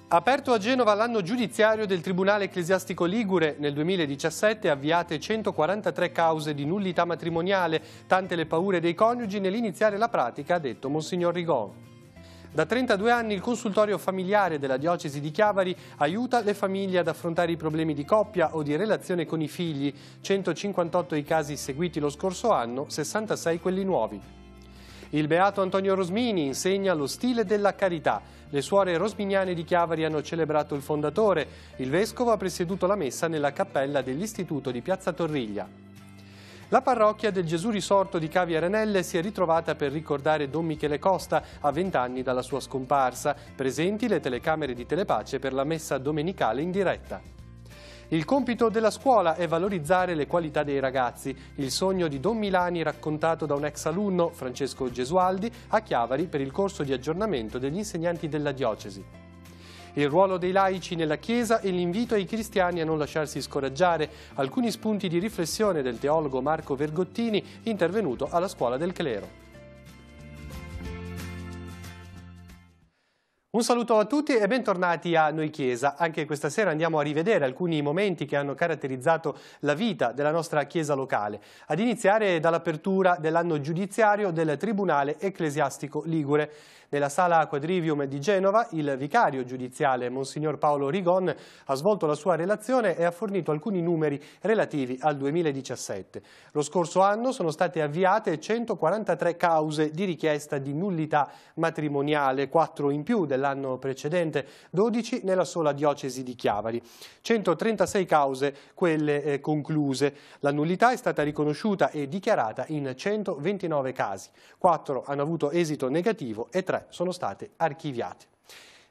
Aperto a Genova l'anno giudiziario del Tribunale Ecclesiastico Ligure, nel 2017 avviate 143 cause di nullità matrimoniale, tante le paure dei coniugi nell'iniziare la pratica, ha detto Monsignor Rigon. Da 32 anni il consultorio familiare della diocesi di Chiavari aiuta le famiglie ad affrontare i problemi di coppia o di relazione con i figli, 158 i casi seguiti lo scorso anno, 66 quelli nuovi. Il beato Antonio Rosmini insegna lo stile della carità. Le suore rosminiane di Chiavari hanno celebrato il fondatore. Il vescovo ha presieduto la messa nella cappella dell'Istituto di Piazza Torriglia. La parrocchia del Gesù Risorto di Cavi Arenelle si è ritrovata per ricordare Don Michele Costa a 20 anni dalla sua scomparsa. Presenti le telecamere di Telepace per la messa domenicale in diretta. Il compito della scuola è valorizzare le qualità dei ragazzi. Il sogno di Don Milani raccontato da un ex alunno, Francesco Gesualdi, a Chiavari per il corso di aggiornamento degli insegnanti della diocesi. Il ruolo dei laici nella Chiesa e l'invito ai cristiani a non lasciarsi scoraggiare. Alcuni spunti di riflessione del teologo Marco Vergottini, intervenuto alla Scuola del Clero. Un saluto a tutti e bentornati a Noi Chiesa. Anche questa sera andiamo a rivedere alcuni momenti che hanno caratterizzato la vita della nostra Chiesa locale, ad iniziare dall'apertura dell'anno giudiziario del Tribunale Ecclesiastico Ligure. Nella sala Quadrivium di Genova il vicario giudiziale Monsignor Paolo Rigon ha svolto la sua relazione e ha fornito alcuni numeri relativi al 2017. Lo scorso anno sono state avviate 143 cause di richiesta di nullità matrimoniale, 4 in più dell'anno precedente, 12 nella sola diocesi di Chiavari. 136 cause quelle concluse. La nullità è stata riconosciuta e dichiarata in 129 casi. 4 hanno avuto esito negativo e 3 sono state archiviate.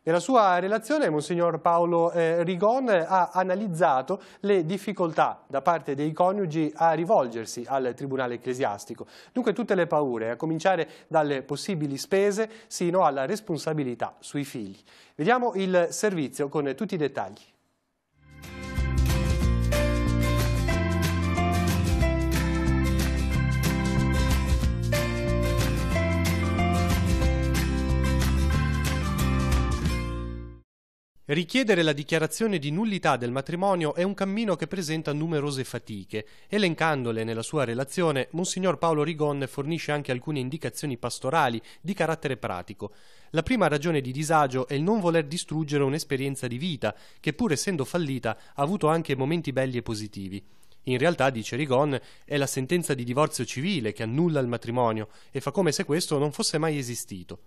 Nella sua relazione Monsignor Paolo Rigon ha analizzato le difficoltà da parte dei coniugi a rivolgersi al Tribunale Ecclesiastico. Dunque tutte le paure, a cominciare dalle possibili spese sino alla responsabilità sui figli. Vediamo il servizio con tutti i dettagli. Richiedere la dichiarazione di nullità del matrimonio è un cammino che presenta numerose fatiche. Elencandole nella sua relazione, Monsignor Paolo Rigon fornisce anche alcune indicazioni pastorali di carattere pratico. La prima ragione di disagio è il non voler distruggere un'esperienza di vita, che pur essendo fallita ha avuto anche momenti belli e positivi. In realtà, dice Rigon, è la sentenza di divorzio civile che annulla il matrimonio e fa come se questo non fosse mai esistito.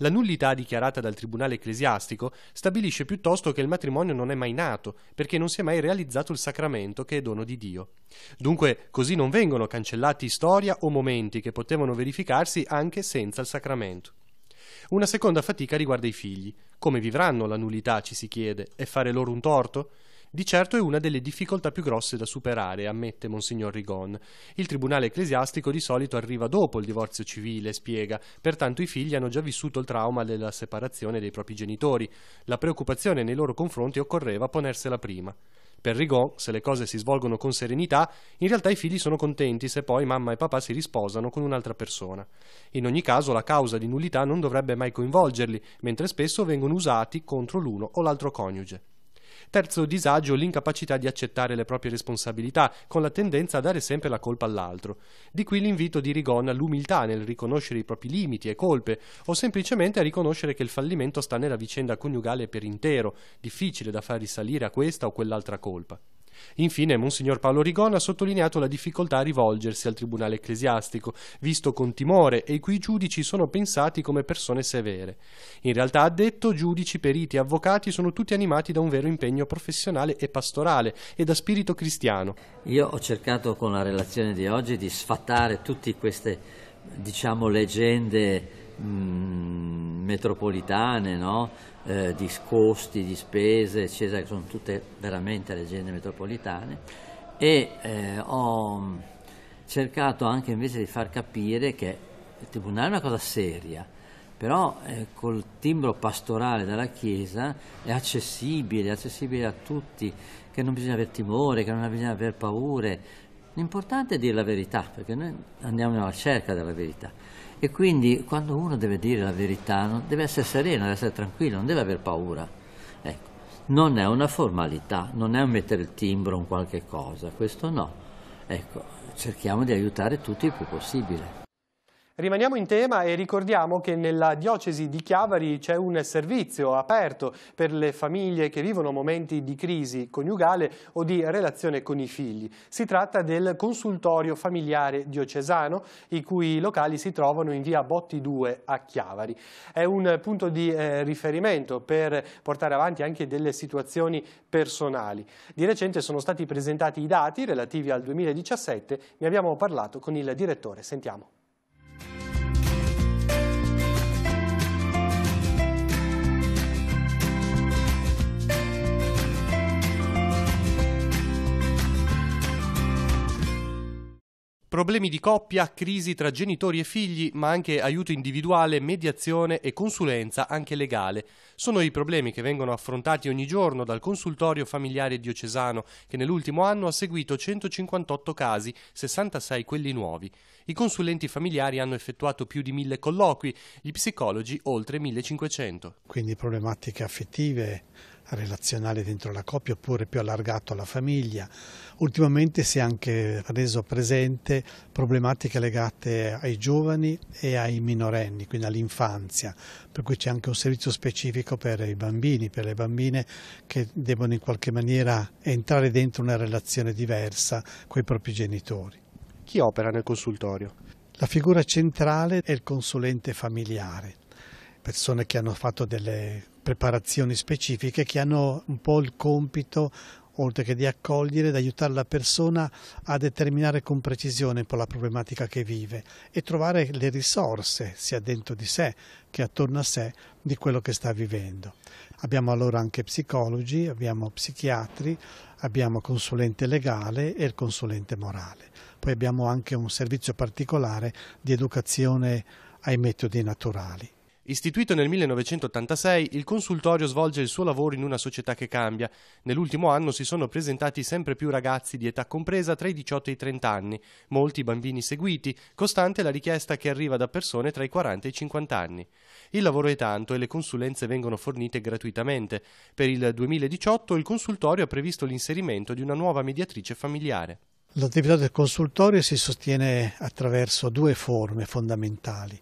La nullità dichiarata dal Tribunale Ecclesiastico stabilisce piuttosto che il matrimonio non è mai nato, perché non si è mai realizzato il sacramento che è dono di Dio. Dunque, così non vengono cancellati storia o momenti che potevano verificarsi anche senza il sacramento. Una seconda fatica riguarda i figli. Come vivranno la nullità, ci si chiede, e fare loro un torto? Di certo è una delle difficoltà più grosse da superare, ammette Monsignor Rigon. Il Tribunale Ecclesiastico di solito arriva dopo il divorzio civile, spiega, pertanto i figli hanno già vissuto il trauma della separazione dei propri genitori. La preoccupazione nei loro confronti occorreva ponersela prima. Per Rigon, se le cose si svolgono con serenità, in realtà i figli sono contenti se poi mamma e papà si risposano con un'altra persona. In ogni caso la causa di nullità non dovrebbe mai coinvolgerli, mentre spesso vengono usati contro l'uno o l'altro coniuge. Terzo disagio, l'incapacità di accettare le proprie responsabilità, con la tendenza a dare sempre la colpa all'altro. Di qui l'invito di Rigon all'umiltà nel riconoscere i propri limiti e colpe, o semplicemente a riconoscere che il fallimento sta nella vicenda coniugale per intero, difficile da far risalire a questa o quell'altra colpa. Infine, Monsignor Paolo Rigon ha sottolineato la difficoltà a rivolgersi al Tribunale Ecclesiastico, visto con timore e i cui giudici sono pensati come persone severe. In realtà, ha detto, giudici, periti e avvocati sono tutti animati da un vero impegno professionale e pastorale e da spirito cristiano. Io ho cercato con la relazione di oggi di sfatare tutte queste, leggende metropolitane, no? Di costi, di spese, eccetera, che sono tutte veramente leggende metropolitane, e ho cercato anche invece di far capire che il tribunale è una cosa seria, però col timbro pastorale della Chiesa è accessibile a tutti, che non bisogna avere timore, che non bisogna avere paure. L'importante è dire la verità, perché noi andiamo alla ricerca della verità. E quindi quando uno deve dire la verità deve essere sereno, deve essere tranquillo, non deve aver paura. Ecco, non è una formalità, non è un mettere il timbro o un qualche cosa, questo no. Ecco, cerchiamo di aiutare tutti il più possibile. Rimaniamo in tema e ricordiamo che nella diocesi di Chiavari c'è un servizio aperto per le famiglie che vivono momenti di crisi coniugale o di relazione con i figli. Si tratta del consultorio familiare diocesano, i cui locali si trovano in via Botti 2 a Chiavari. È un punto di riferimento per portare avanti anche delle situazioni personali. Di recente sono stati presentati i dati relativi al 2017, ne abbiamo parlato con il direttore. Sentiamo. Problemi di coppia, crisi tra genitori e figli, ma anche aiuto individuale, mediazione e consulenza anche legale. Sono i problemi che vengono affrontati ogni giorno dal consultorio familiare diocesano, che nell'ultimo anno ha seguito 158 casi, 66 quelli nuovi. I consulenti familiari hanno effettuato più di 1000 colloqui, gli psicologi oltre 1500. Quindi problematiche affettive, relazionali dentro la coppia oppure più allargato alla famiglia. Ultimamente si è anche reso presente problematiche legate ai giovani e ai minorenni, quindi all'infanzia, per cui c'è anche un servizio specifico per i bambini, per le bambine che devono in qualche maniera entrare dentro una relazione diversa con i propri genitori. Chi opera nel consultorio? La figura centrale è il consulente familiare, persone che hanno fatto delle preparazioni specifiche, che hanno un po' il compito, oltre che di accogliere, di aiutare la persona a determinare con precisione un po' la problematica che vive e trovare le risorse sia dentro di sé che attorno a sé di quello che sta vivendo. Abbiamo allora anche psicologi, abbiamo psichiatri, abbiamo consulente legale e il consulente morale. Poi abbiamo anche un servizio particolare di educazione ai metodi naturali. Istituito nel 1986, il consultorio svolge il suo lavoro in una società che cambia. Nell'ultimo anno si sono presentati sempre più ragazzi di età compresa tra i 18 e i 30 anni, molti bambini seguiti, costante la richiesta che arriva da persone tra i 40 e i 50 anni. Il lavoro è tanto e le consulenze vengono fornite gratuitamente. Per il 2018 il consultorio ha previsto l'inserimento di una nuova mediatrice familiare. L'attività del consultorio si sostiene attraverso due forme fondamentali.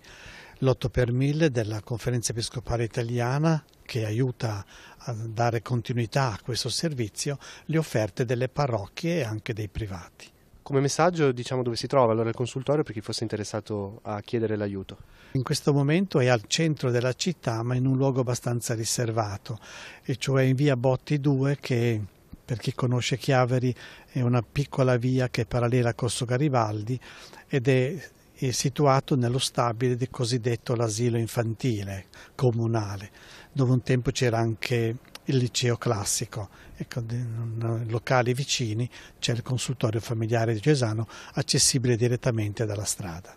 L'8 per 1000 della Conferenza Episcopale Italiana, che aiuta a dare continuità a questo servizio, le offerte delle parrocchie e anche dei privati. Come messaggio diciamo dove si trova allora il consultorio per chi fosse interessato a chiedere l'aiuto? In questo momento è al centro della città, ma in un luogo abbastanza riservato, e cioè in via Botti 2, che per chi conosce Chiavari è una piccola via che è parallela a Corso Garibaldi ed è situato nello stabile del cosiddetto l'asilo infantile comunale, dove un tempo c'era anche il liceo classico. Ecco, nei locali vicini c'è il consultorio familiare diocesano accessibile direttamente dalla strada.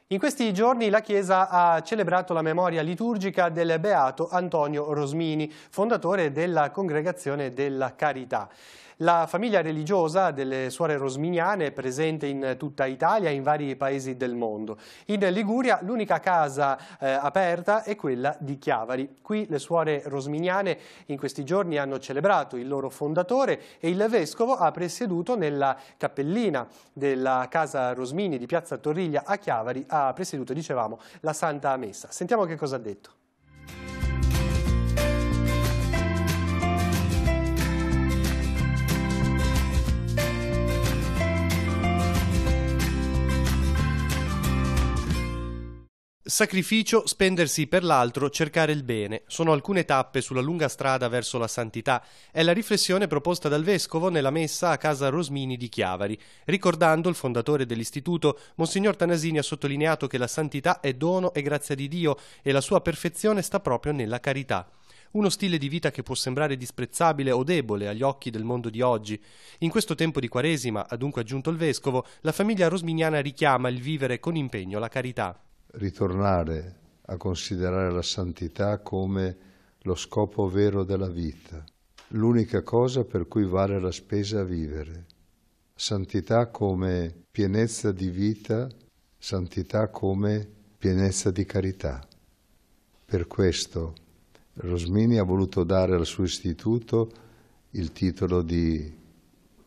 In questi giorni la Chiesa ha celebrato la memoria liturgica del beato Antonio Rosmini, fondatore della Congregazione della Carità. La famiglia religiosa delle suore rosminiane è presente in tutta Italia e in vari paesi del mondo. In Liguria l'unica casa aperta è quella di Chiavari. Qui le suore rosminiane in questi giorni hanno celebrato il loro fondatore e il vescovo ha presieduto nella cappellina della casa Rosmini di Piazza Torriglia a Chiavari, ha presieduto, dicevamo, la Santa Messa. Sentiamo che cosa ha detto. Sacrificio, spendersi per l'altro, cercare il bene. Sono alcune tappe sulla lunga strada verso la santità. È la riflessione proposta dal Vescovo nella messa a casa Rosmini di Chiavari. Ricordando il fondatore dell'istituto, Monsignor Tanasini ha sottolineato che la santità è dono e grazia di Dio e la sua perfezione sta proprio nella carità. Uno stile di vita che può sembrare disprezzabile o debole agli occhi del mondo di oggi. In questo tempo di Quaresima, ha dunque aggiunto il Vescovo, la famiglia rosminiana richiama il vivere con impegno la carità. Ritornare a considerare la santità come lo scopo vero della vita, l'unica cosa per cui vale la spesa a vivere. Santità come pienezza di vita, santità come pienezza di carità. Per questo Rosmini ha voluto dare al suo istituto il titolo di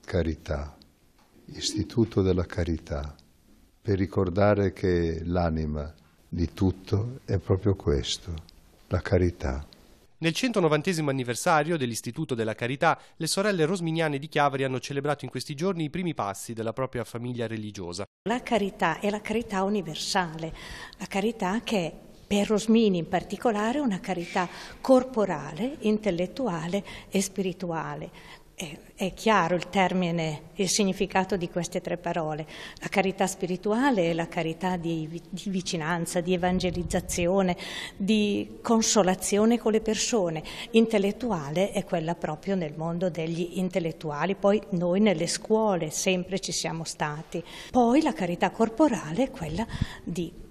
carità, istituto della carità, per ricordare che l'anima di tutto è proprio questo, la carità. Nel 190° anniversario dell'Istituto della Carità, le sorelle rosminiane di Chiavari hanno celebrato in questi giorni i primi passi della propria famiglia religiosa. La carità è la carità universale, la carità che è, per Rosmini in particolare, una carità corporale, intellettuale e spirituale. È chiaro il termine, il significato di queste tre parole. La carità spirituale è la carità di vicinanza, di evangelizzazione, di consolazione con le persone. Intellettuale è quella proprio nel mondo degli intellettuali, poi noi nelle scuole sempre ci siamo stati. Poi la carità corporale è quella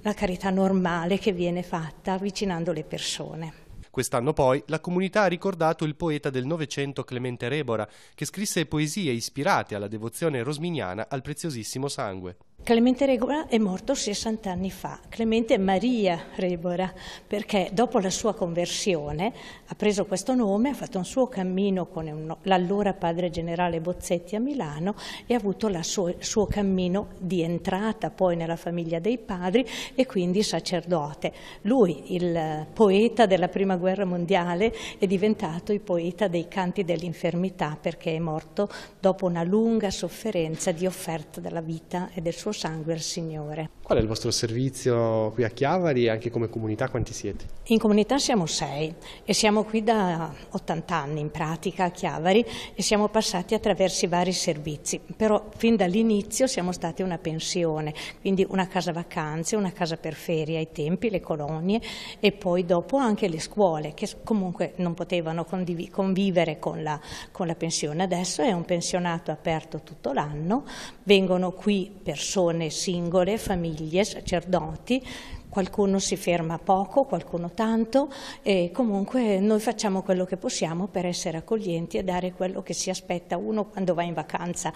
la carità normale che viene fatta avvicinando le persone. Quest'anno poi la comunità ha ricordato il poeta del Novecento Clemente Rebora, che scrisse poesie ispirate alla devozione rosminiana al preziosissimo sangue. Clemente Rebora è morto 60 anni fa, Clemente Maria Rebora, perché dopo la sua conversione ha preso questo nome, ha fatto un suo cammino con l'allora padre generale Bozzetti a Milano e ha avuto il suo cammino di entrata poi nella famiglia dei padri e quindi sacerdote. Lui, il poeta della Prima Guerra Mondiale, è diventato il poeta dei canti dell'infermità perché è morto dopo una lunga sofferenza di offerta della vita e del suo sangue al Signore. Qual è il vostro servizio qui a Chiavari e anche come comunità quanti siete? In comunità siamo 6 e siamo qui da 80 anni in pratica a Chiavari e siamo passati attraverso i vari servizi, però fin dall'inizio siamo stati una pensione, quindi una casa vacanze, una casa per ferie ai tempi, le colonie e poi dopo anche le scuole che comunque non potevano convivere con la pensione. Adesso è un pensionato aperto tutto l'anno, vengono qui persone singole, famiglie, sacerdoti, qualcuno si ferma poco, qualcuno tanto e comunque noi facciamo quello che possiamo per essere accoglienti e dare quello che si aspetta uno quando va in vacanza.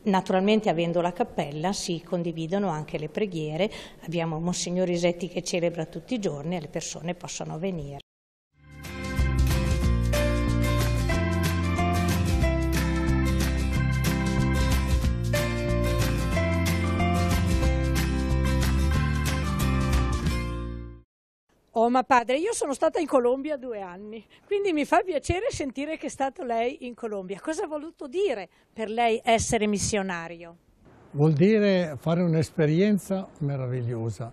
Naturalmente avendo la cappella si condividono anche le preghiere, abbiamo Monsignor Isetti che celebra tutti i giorni e le persone possono venire. Oh, ma padre, io sono stata in Colombia 2 anni, quindi mi fa piacere sentire che è stato lei in Colombia. Cosa ha voluto dire per lei essere missionario? Vuol dire fare un'esperienza meravigliosa,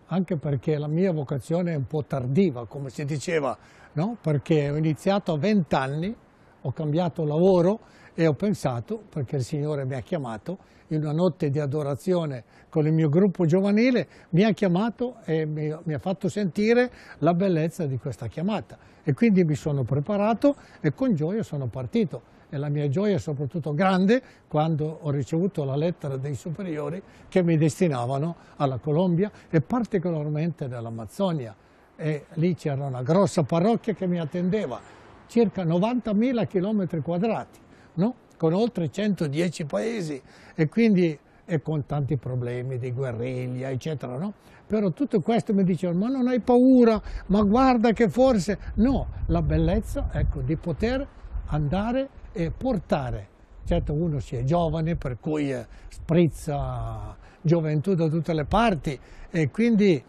anche perché la mia vocazione è un po' tardiva, come si diceva, no? Perché ho iniziato a 20 anni, ho cambiato lavoro e ho pensato, perché il Signore mi ha chiamato, in una notte di adorazione con il mio gruppo giovanile, mi ha chiamato e mi ha fatto sentire la bellezza di questa chiamata. E quindi mi sono preparato e con gioia sono partito. E la mia gioia è soprattutto grande quando ho ricevuto la lettera dei superiori che mi destinavano alla Colombia e particolarmente nell'Amazzonia. E lì c'era una grossa parrocchia che mi attendeva, circa 90.000 chilometri quadrati, no? Con oltre 110 paesi e quindi con tanti problemi di guerriglia, eccetera, no? Però tutto questo mi dicevano, ma non hai paura, ma guarda che forse... No, la bellezza, ecco, di poter andare e portare. Certo uno si è giovane, per cui sprizza gioventù da tutte le parti e quindi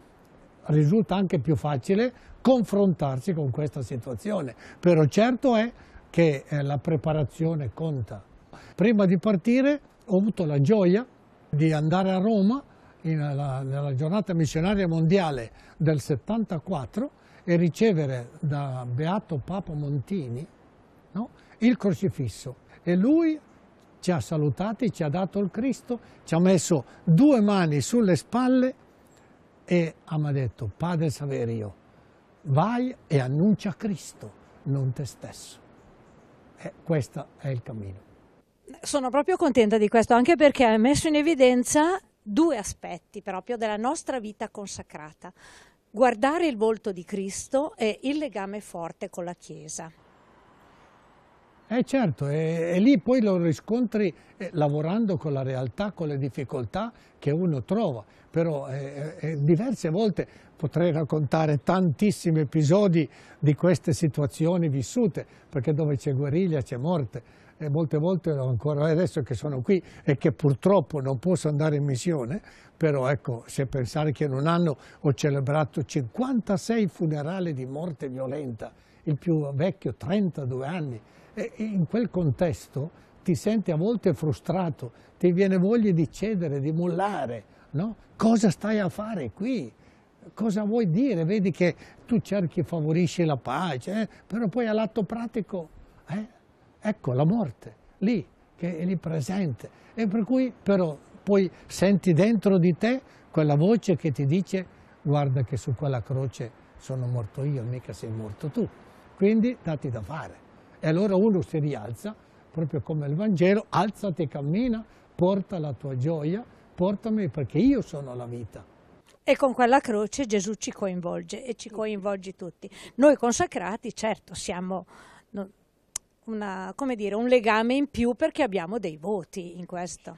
risulta anche più facile confrontarsi con questa situazione. Però certo è che la preparazione conta. Prima di partire ho avuto la gioia di andare a Roma nella giornata missionaria mondiale del 74 e ricevere da Beato Papa Montini, no, il crocifisso. E lui ci ha salutati, ci ha dato il Cristo, ci ha messo 2 mani sulle spalle e mi ha detto, Padre Saverio, vai e annuncia Cristo, non te stesso. Questo è il cammino. Sono proprio contenta di questo, anche perché ha messo in evidenza 2 aspetti proprio della nostra vita consacrata. Guardare il volto di Cristo e il legame forte con la Chiesa. Certo, e lì poi lo riscontri lavorando con la realtà, con le difficoltà che uno trova, però diverse volte potrei raccontare tantissimi episodi di queste situazioni vissute, perché dove c'è guerriglia c'è morte. E molte volte ancora adesso che sono qui e che purtroppo non posso andare in missione, però ecco, se pensare che in un anno ho celebrato 56 funerali di morte violenta, il più vecchio 32 anni, e in quel contesto ti senti a volte frustrato, ti viene voglia di cedere, di mollare, no? Cosa stai a fare qui? Cosa vuoi dire? Vedi che tu cerchi, favorisci la pace, però poi all'atto pratico, ecco la morte, lì, che è lì presente. E per cui però poi senti dentro di te quella voce che ti dice: guarda che su quella croce sono morto io, mica sei morto tu. Quindi datti da fare. E allora uno si rialza, proprio come il Vangelo: alzati e cammina, porta la tua gioia, portami perché io sono la vita. E con quella croce Gesù ci coinvolge e ci coinvolge tutti. Noi consacrati, certo, siamo un legame in più perché abbiamo dei voti in questo.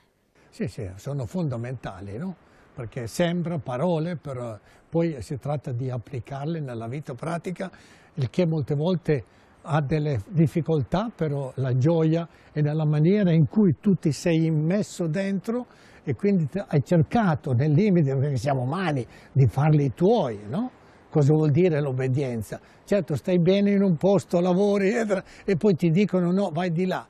Sì, sono fondamentali, no? Perché sembra parole, però poi si tratta di applicarle nella vita pratica, il che molte volte ha delle difficoltà, però la gioia è nella maniera in cui tu ti sei immesso dentro e quindi hai cercato, nel limite, perché siamo umani, di farli tuoi, no? Cosa vuol dire l'obbedienza? Certo, stai bene in un posto, lavori e poi ti dicono no, vai di là.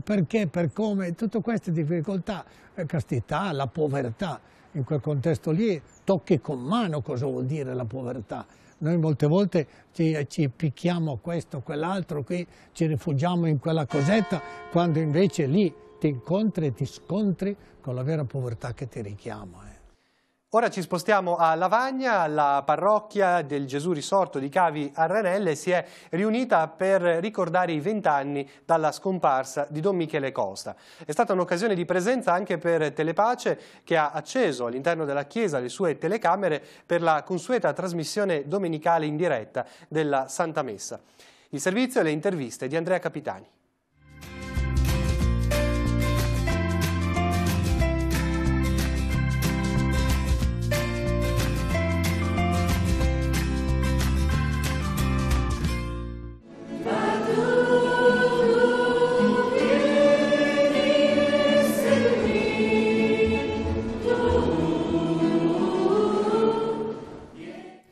Perché, per come, tutte queste difficoltà, castità, la povertà, in quel contesto lì tocchi con mano cosa vuol dire la povertà. Noi molte volte ci picchiamo questo, quell'altro, qui ci rifugiamo in quella cosetta, quando invece lì ti incontri e ti scontri con la vera povertà che ti richiama. Ora ci spostiamo a Lavagna, la parrocchia del Gesù Risorto di Cavi a Ranelle si è riunita per ricordare i 20 anni dalla scomparsa di Don Michele Costa. È stata un'occasione di presenza anche per Telepace, che ha acceso all'interno della chiesa le sue telecamere per la consueta trasmissione domenicale in diretta della Santa Messa. Il servizio e le interviste di Andrea Capitani.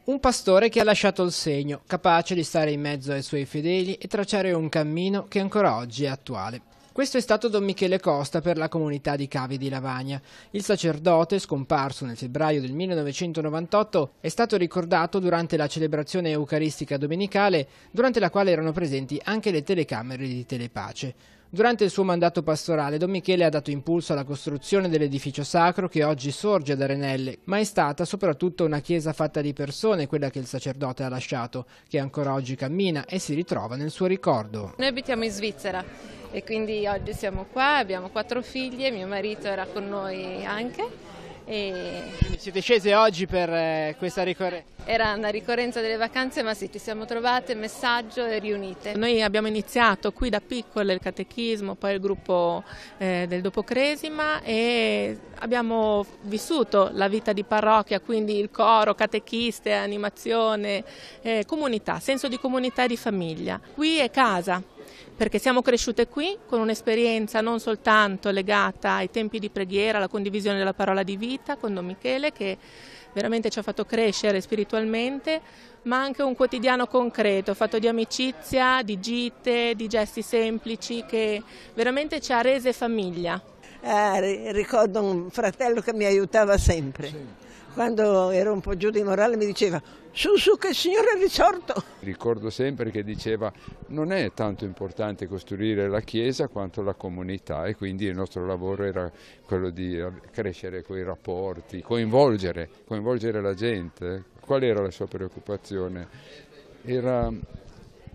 Un pastore che ha lasciato il segno, capace di stare in mezzo ai suoi fedeli e tracciare un cammino che ancora oggi è attuale. Questo è stato Don Michele Costa per la comunità di Cavi di Lavagna. Il sacerdote, scomparso nel febbraio del 1998, è stato ricordato durante la celebrazione eucaristica domenicale, durante la quale erano presenti anche le telecamere di Telepace. Durante il suo mandato pastorale, Don Michele ha dato impulso alla costruzione dell'edificio sacro che oggi sorge ad Arenelle, ma è stata soprattutto una chiesa fatta di persone quella che il sacerdote ha lasciato, che ancora oggi cammina e si ritrova nel suo ricordo. Noi abitiamo in Svizzera e quindi oggi siamo qua, abbiamo 4 figlie, mio marito era con noi anche. Quindi siete scese oggi per questa ricorrenza? Era una ricorrenza delle vacanze, ma sì, ci siamo trovate, messaggio e riunite. Noi abbiamo iniziato qui da piccole il catechismo, poi il gruppo del Dopocresima e abbiamo vissuto la vita di parrocchia, quindi il coro, catechiste, animazione, comunità, senso di comunità e di famiglia. Qui è casa, perché siamo cresciute qui con un'esperienza non soltanto legata ai tempi di preghiera, alla condivisione della parola di vita con Don Michele, che veramente ci ha fatto crescere spiritualmente, ma anche un quotidiano concreto, fatto di amicizia, di gite, di gesti semplici, che veramente ci ha rese famiglia. Ricordo un fratello che mi aiutava sempre. Sì. Quando ero un po' giù di morale mi diceva su che il Signore è risorto. Ricordo sempre che diceva non è tanto importante costruire la chiesa quanto la comunità, e quindi il nostro lavoro era quello di crescere quei rapporti, coinvolgere la gente. Qual era la sua preoccupazione? Era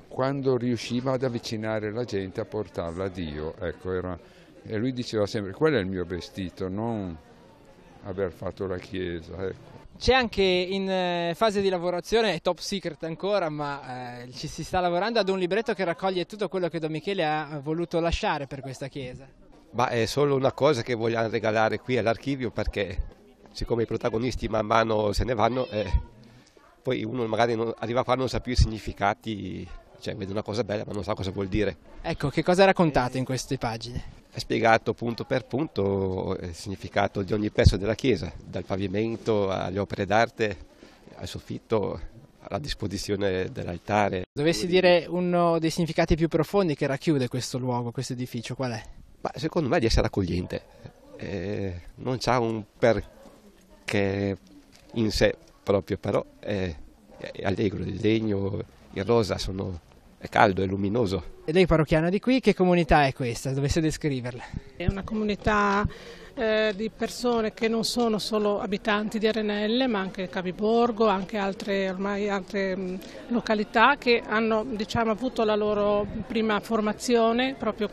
quando riusciva ad avvicinare la gente, a portarla a Dio. Ecco, e lui diceva sempre: quello è il mio vestito, non aver fatto la chiesa. Ecco. C'è anche in fase di lavorazione, è top secret ancora, ma ci si sta lavorando ad un libretto che raccoglie tutto quello che Don Michele ha voluto lasciare per questa chiesa. Ma è solo una cosa che vogliamo regalare qui all'archivio, perché siccome i protagonisti man mano se ne vanno, poi uno magari arriva qua e non sa più i significati, cioè vede una cosa bella ma non sa cosa vuol dire. Ecco, che cosa è raccontato in queste pagine? È spiegato punto per punto il significato di ogni pezzo della chiesa, dal pavimento alle opere d'arte, al soffitto, alla disposizione dell'altare. Dovessi dire uno dei significati più profondi che racchiude questo luogo, questo edificio, qual è? Ma secondo me di essere accogliente, non c'ha un perché in sé proprio, però è allegro, il legno, il rosa è caldo, è luminoso. E lei parrocchiano di qui, che comunità è questa? Dovesse descriverla? È una comunità di persone che non sono solo abitanti di Arenelle, ma anche Caviborgo, anche altre località che hanno, diciamo, avuto la loro prima formazione proprio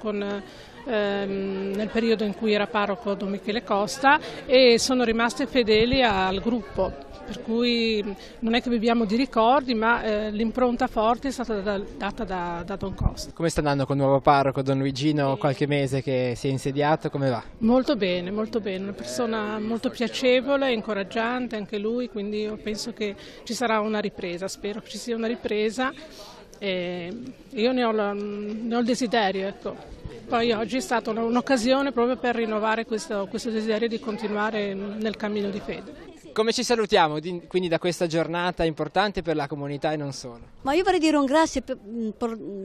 nel periodo in cui era parroco Don Michele Costa, e sono rimaste fedeli al gruppo. Per cui non è che viviamo di ricordi, ma l'impronta forte è stata data da Don Costa. Come sta andando con il nuovo parroco Don Luigino, qualche mese che si è insediato, come va? Molto bene, una persona molto piacevole, incoraggiante anche lui, quindi io penso che ci sarà una ripresa, spero che ci sia una ripresa, e io ne ho il desiderio, ecco. Poi oggi è stata un'occasione proprio per rinnovare questo desiderio di continuare nel cammino di fede. Come ci salutiamo quindi da questa giornata importante per la comunità e non solo? Ma io vorrei dire un grazie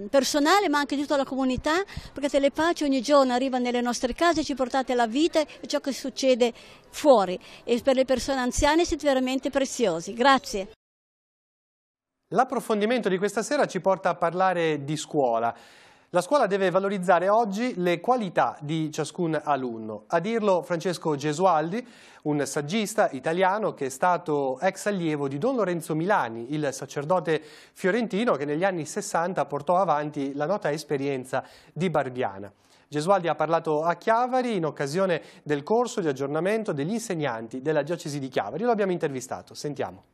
personale, ma anche di tutta la comunità, perché Telepace ogni giorno arriva nelle nostre case, ci portate la vita e ciò che succede fuori, e per le persone anziane siete veramente preziosi. Grazie. L'approfondimento di questa sera ci porta a parlare di scuola. La scuola deve valorizzare oggi le qualità di ciascun alunno. A dirlo Francesco Gesualdi, un saggista italiano che è stato ex allievo di Don Lorenzo Milani, il sacerdote fiorentino che negli anni 60 portò avanti la nota esperienza di Barbiana. Gesualdi ha parlato a Chiavari in occasione del corso di aggiornamento degli insegnanti della diocesi di Chiavari. Lo abbiamo intervistato, sentiamo.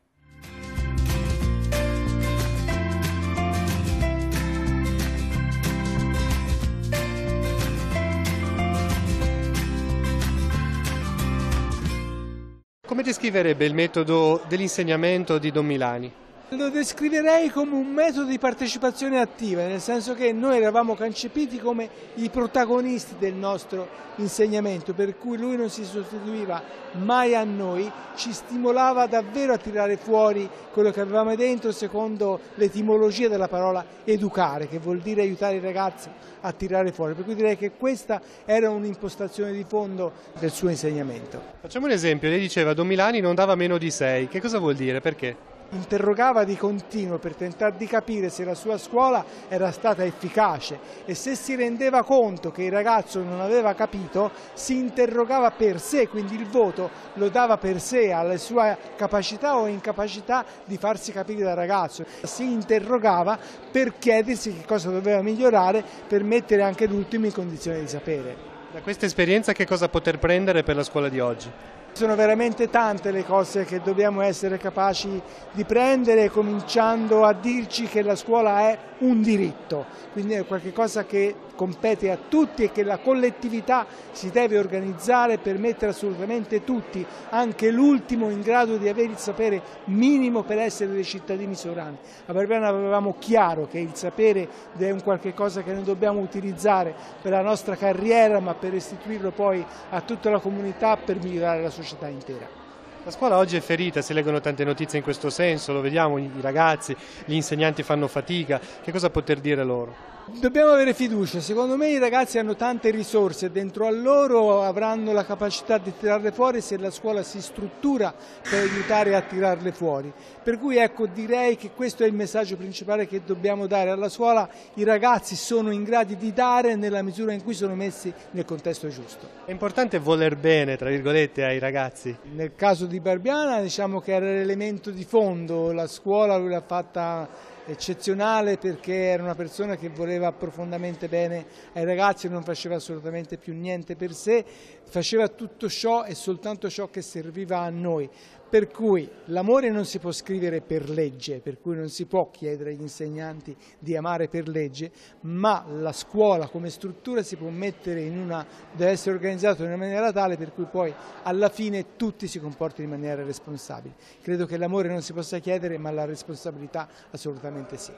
Come descriverebbe il metodo dell'insegnamento di Don Milani? Lo descriverei come un metodo di partecipazione attiva, nel senso che noi eravamo concepiti come i protagonisti del nostro insegnamento, per cui lui non si sostituiva mai a noi, ci stimolava davvero a tirare fuori quello che avevamo dentro, secondo l'etimologia della parola educare, che vuol dire aiutare i ragazzi a tirare fuori. Per cui direi che questa era un'impostazione di fondo del suo insegnamento. Facciamo un esempio, lei diceva Don Milani non dava meno di 6, che cosa vuol dire? Perché? Interrogava di continuo per tentare di capire se la sua scuola era stata efficace, e se si rendeva conto che il ragazzo non aveva capito si interrogava per sé, quindi il voto lo dava per sé, alla sua capacità o incapacità di farsi capire dal ragazzo. Si interrogava per chiedersi che cosa doveva migliorare per mettere anche l'ultimo in condizione di sapere. Da questa esperienza che cosa poter prendere per la scuola di oggi? Sono veramente tante le cose che dobbiamo essere capaci di prendere, cominciando a dirci che la scuola è un diritto, quindi è qualcosa che compete a tutti e che la collettività si deve organizzare per mettere assolutamente tutti, anche l'ultimo, in grado di avere il sapere minimo per essere dei cittadini sovrani. A Barbiana avevamo chiaro che il sapere è un qualche cosa che noi dobbiamo utilizzare per la nostra carriera, ma per restituirlo poi a tutta la comunità per migliorare la società intera. La scuola oggi è ferita, si leggono tante notizie in questo senso, lo vediamo, i ragazzi, gli insegnanti fanno fatica, che cosa poter dire loro? Dobbiamo avere fiducia, secondo me i ragazzi hanno tante risorse, dentro a loro avranno la capacità di tirarle fuori se la scuola si struttura per aiutare a tirarle fuori. Per cui ecco, direi che questo è il messaggio principale che dobbiamo dare alla scuola: i ragazzi sono in grado di dare nella misura in cui sono messi nel contesto giusto. È importante voler bene, tra virgolette, ai ragazzi. Nel caso di Barbiana diciamo che era l'elemento di fondo, la scuola lui l'ha fatta eccezionale perché era una persona che voleva profondamente bene ai ragazzi, non faceva assolutamente più niente per sé, faceva tutto ciò e soltanto ciò che serviva a noi. Per cui l'amore non si può scrivere per legge, per cui non si può chiedere agli insegnanti di amare per legge, ma la scuola come struttura si può mettere deve essere organizzata in una maniera tale per cui poi alla fine tutti si comportino in maniera responsabile. Credo che l'amore non si possa chiedere, ma la responsabilità assolutamente sì.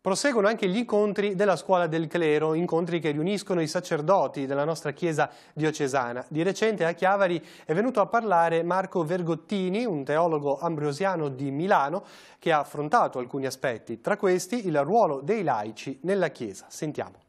Proseguono anche gli incontri della Scuola del Clero, incontri che riuniscono i sacerdoti della nostra Chiesa diocesana. Di recente a Chiavari è venuto a parlare Marco Vergottini, un teologo ambrosiano di Milano, che ha affrontato alcuni aspetti, tra questi il ruolo dei laici nella Chiesa. Sentiamo.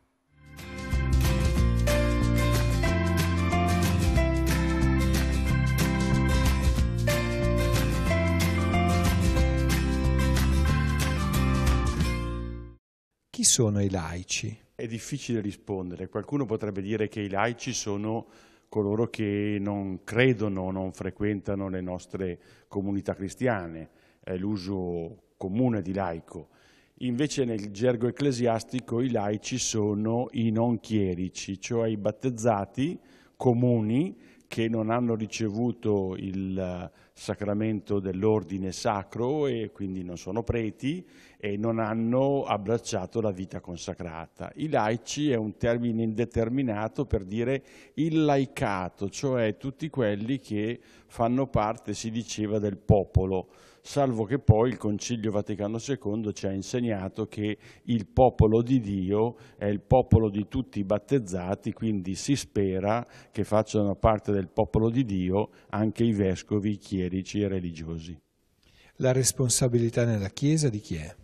Chi sono i laici? È difficile rispondere. Qualcuno potrebbe dire che i laici sono coloro che non credono, non frequentano le nostre comunità cristiane. È l'uso comune di laico. Invece nel gergo ecclesiastico i laici sono i non chierici, cioè i battezzati comuni che non hanno ricevuto il sacramento dell'ordine sacro e quindi non sono preti e non hanno abbracciato la vita consacrata. I laici è un termine indeterminato per dire il laicato, cioè tutti quelli che fanno parte, si diceva, del popolo, salvo che poi il Concilio Vaticano II ci ha insegnato che il popolo di Dio è il popolo di tutti i battezzati, quindi si spera che facciano parte del popolo di Dio anche i vescovi, i chierici e religiosi. La responsabilità nella Chiesa di chi è?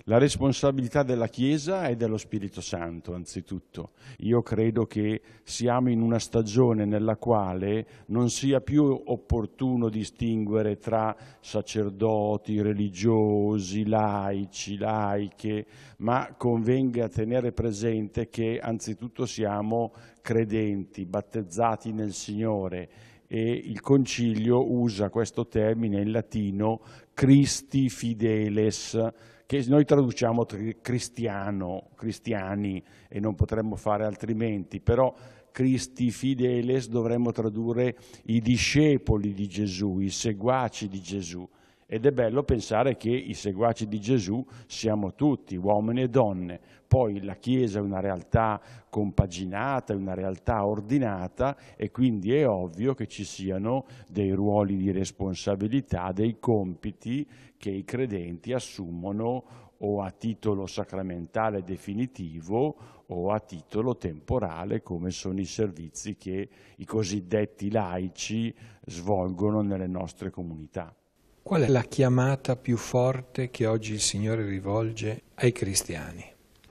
La responsabilità della Chiesa è dello Spirito Santo, anzitutto. Io credo che siamo in una stagione nella quale non sia più opportuno distinguere tra sacerdoti, religiosi, laici, laiche, ma convenga tenere presente che anzitutto siamo credenti, battezzati nel Signore, e il Concilio usa questo termine in latino Christi Fideles, che noi traduciamo cristiani e non potremmo fare altrimenti, però Christi Fideles dovremmo tradurre i discepoli di Gesù, i seguaci di Gesù. Ed è bello pensare che i seguaci di Gesù siamo tutti, uomini e donne. Poi la Chiesa è una realtà compaginata, è una realtà ordinata e quindi è ovvio che ci siano dei ruoli di responsabilità, dei compiti che i credenti assumono o a titolo sacramentale definitivo o a titolo temporale, come sono i servizi che i cosiddetti laici svolgono nelle nostre comunità. Qual è la chiamata più forte che oggi il Signore rivolge ai cristiani?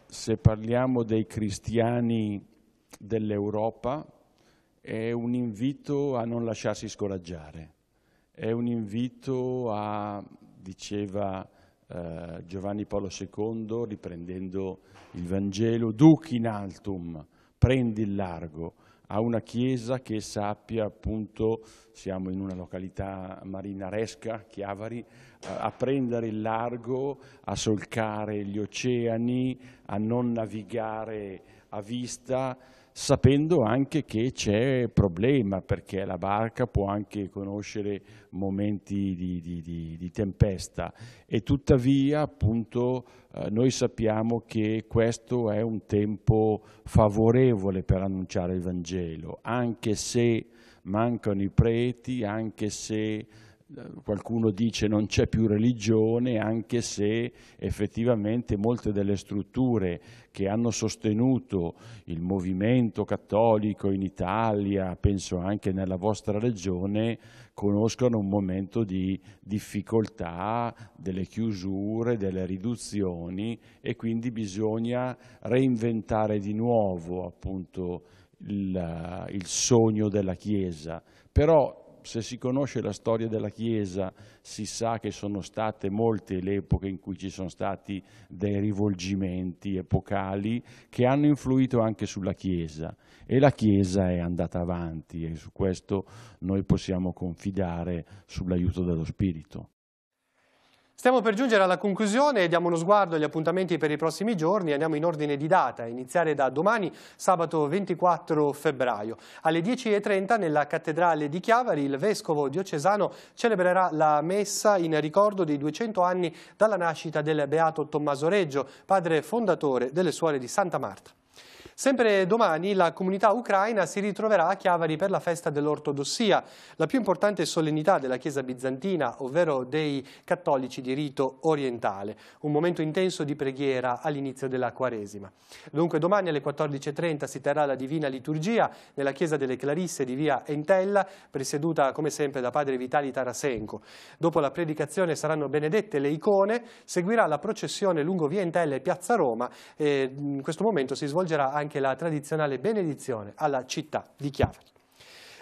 Se parliamo dei cristiani dell'Europa, è un invito a non lasciarsi scoraggiare, è un invito a, diceva Giovanni Paolo II, riprendendo il Vangelo, duc in altum, prendi il largo, a una Chiesa che sappia, appunto, siamo in una località marinaresca, Chiavari, a prendere il largo, a solcare gli oceani, a non navigare a vista, sapendo anche che c'è problema, perché la barca può anche conoscere momenti di tempesta e tuttavia, appunto, noi sappiamo che questo è un tempo favorevole per annunciare il Vangelo, anche se mancano i preti, anche se qualcuno dice non c'è più religione, anche se effettivamente molte delle strutture che hanno sostenuto il movimento cattolico in Italia, penso anche nella vostra regione, conoscono un momento di difficoltà, delle chiusure, delle riduzioni e quindi bisogna reinventare di nuovo, appunto, il sogno della Chiesa. Però se si conosce la storia della Chiesa si sa che sono state molte le epoche in cui ci sono stati dei rivolgimenti epocali che hanno influito anche sulla Chiesa e la Chiesa è andata avanti e su questo noi possiamo confidare sull'aiuto dello Spirito. Stiamo per giungere alla conclusione, diamo uno sguardo agli appuntamenti per i prossimi giorni, andiamo in ordine di data, a iniziare da domani, sabato 24 febbraio. Alle 10:30 nella cattedrale di Chiavari il vescovo diocesano celebrerà la messa in ricordo dei 200 anni dalla nascita del beato Tommaso Reggio, padre fondatore delle suore di Santa Marta. Sempre domani la comunità ucraina si ritroverà a Chiavari per la festa dell'ortodossia, la più importante solennità della Chiesa bizantina, ovvero dei cattolici di rito orientale. Un momento intenso di preghiera all'inizio della Quaresima. Dunque domani alle 14:30 si terrà la Divina Liturgia nella Chiesa delle Clarisse di via Entella, presieduta come sempre da padre Vitali Tarasenko. Dopo la predicazione saranno benedette le icone, seguirà la processione lungo via Entella e piazza Roma e in questo momento si svolgerà anche la tradizionale benedizione alla città di Chiavari.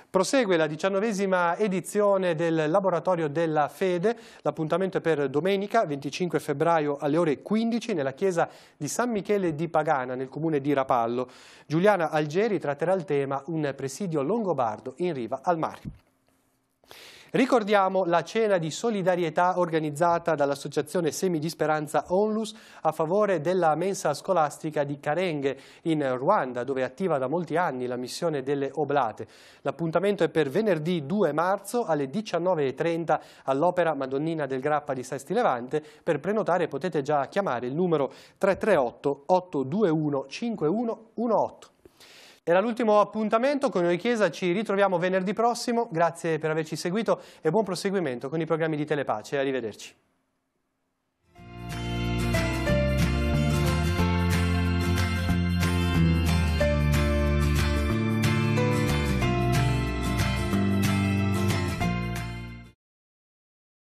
Prosegue la 19ª edizione del Laboratorio della Fede, l'appuntamento è per domenica 25 febbraio alle ore 15 nella chiesa di San Michele di Pagana nel comune di Rapallo. Giuliana Algeri tratterà il tema Un presidio longobardo in riva al mare. Ricordiamo la cena di solidarietà organizzata dall'associazione Semi di Speranza Onlus a favore della mensa scolastica di Karenge in Ruanda, dove è attiva da molti anni la missione delle Oblate. L'appuntamento è per venerdì 2 marzo alle 19:30 all'Opera Madonnina del Grappa di Sesti Levante. Per prenotare potete già chiamare il numero 338 821 5118. Era l'ultimo appuntamento con Noi Chiesa, ci ritroviamo venerdì prossimo, grazie per averci seguito e buon proseguimento con i programmi di Telepace, arrivederci.